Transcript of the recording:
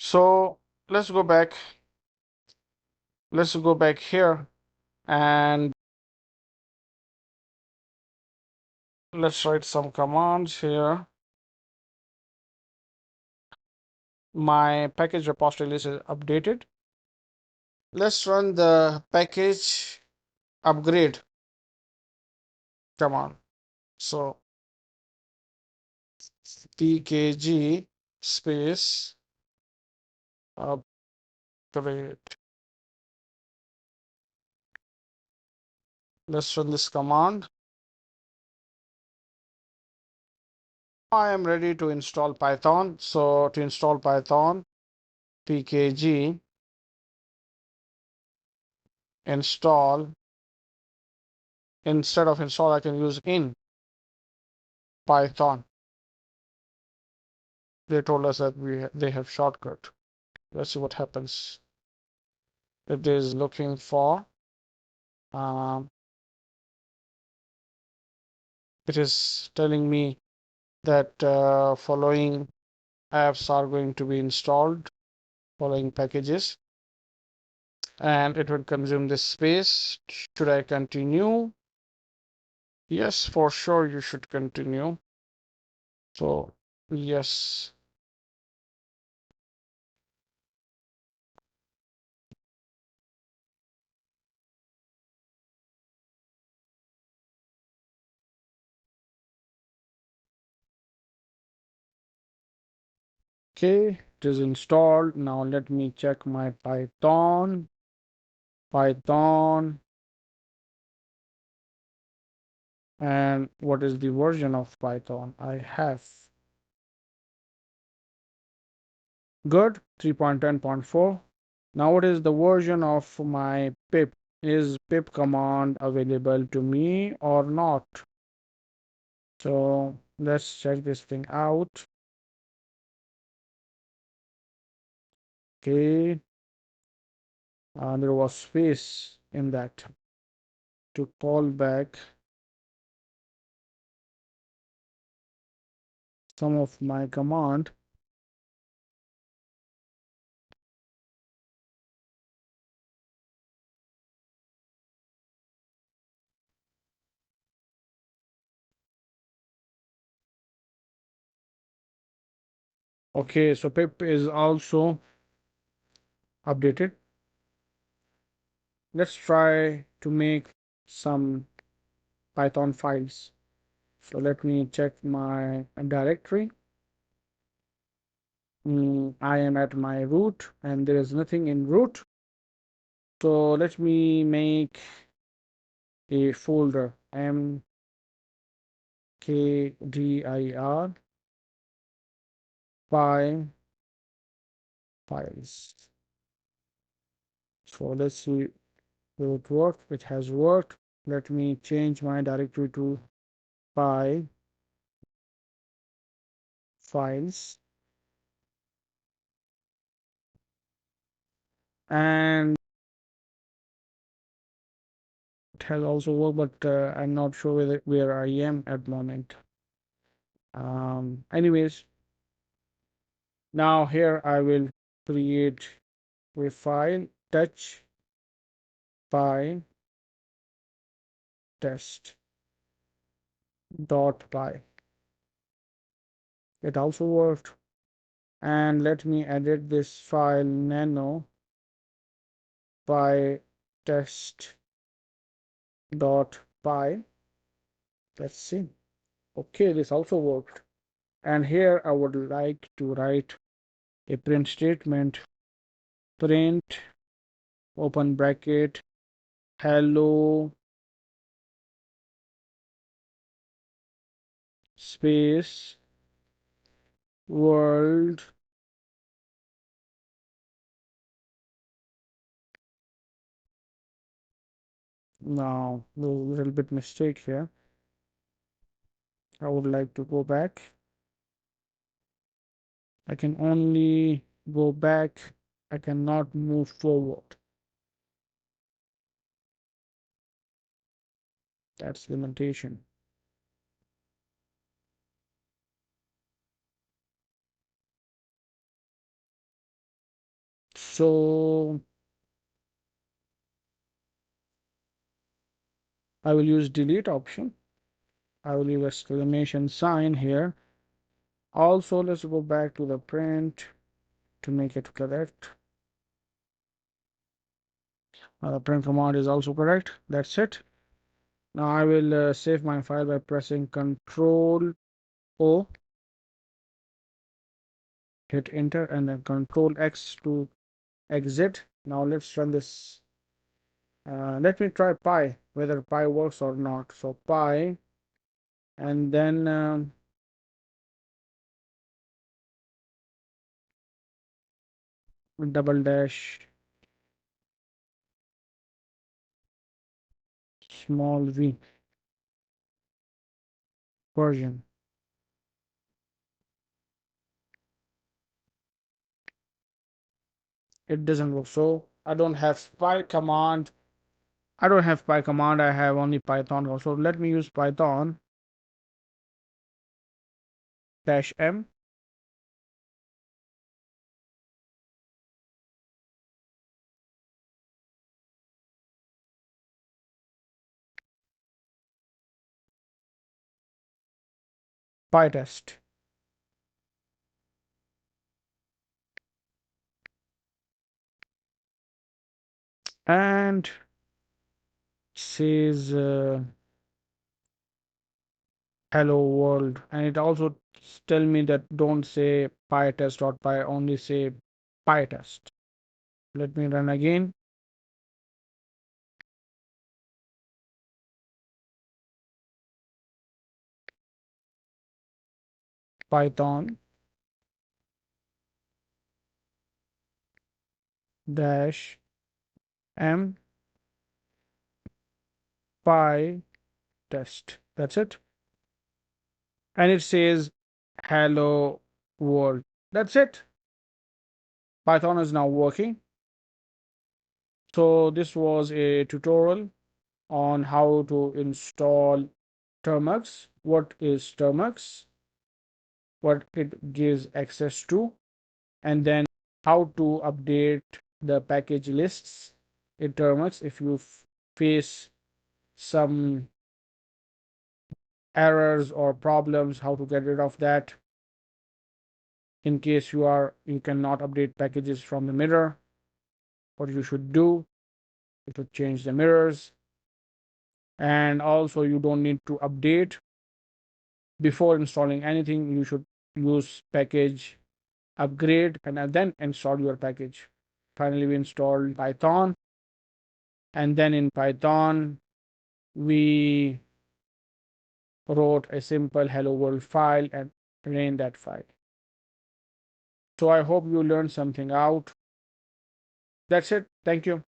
So let's go back. Let's go back here and let's write some commands here. My package repository list is updated. Let's run the package upgrade command. So pkg space upgrade. Let's run this command. I am ready to install Python. So to install Python, pkg install. Instead of install, I can use in Python. They told us that they have shortcut. Let's see what happens. It is looking for um, it is telling me that following apps are going to be installed, following packages, and it would consume this space. Should I continue? Yes, for sure you should continue. So yes. Okay, it is installed. Now let me check my Python. And what is the version of Python I have? Good, 3.10.4. Now what is the version of my pip? Is pip command available to me or not? So let's check this thing out. Okay, there was space in that to call back some of my command. Okay, so pip is also updated. Let's try to make some Python files. So let me check my directory. I am at my root and there is nothing in root. So let me make a folder mkdir files. So let's see will it work. It has worked. Let me change my directory to py files. And it has also worked, but I'm not sure where I am at the moment. Anyways, now here I will create a file touch py test dot py. It also worked. And let me edit this file nano py test dot py. Let's see. Okay, this also worked. And here I would like to write a print statement. Print open bracket hello space world. Now a little bit mistake here. I would like to go back. I can only go back. I cannot move forward. That's limitation. So I will use delete option. I will leave exclamation sign here. Also, let's go back to the print to make it correct. Print command is also correct. That's it. Now I will save my file by pressing Control O, hit enter, and then Control X to exit. Now let's run this. Let me try Pi, whether Pi works or not. So Pi, and then double dash small v version. It doesn't work. So I don't have Pi command. I don't have Pi command. I have only Python. Also, let me use Python dash m PyTest. And says hello world, and it also tell me that don't say pytest.py, only say pytest. Let me run again. Python dash m py test. That's it. And it says hello world. That's it. Python is now working. So this was a tutorial on how to install Termux. What is Termux? What it gives access to, and then how to update the package lists in Termux if you face some errors or problems, how to get rid of that in case you cannot update packages from the mirror. What you should do, you should change the mirrors, and also you don't need to update before installing anything. You should use package upgrade and then install your package. Finally, we installed Python, and then in Python we wrote a simple hello world file and ran that file. So I hope you learned something out. That's it. Thank you.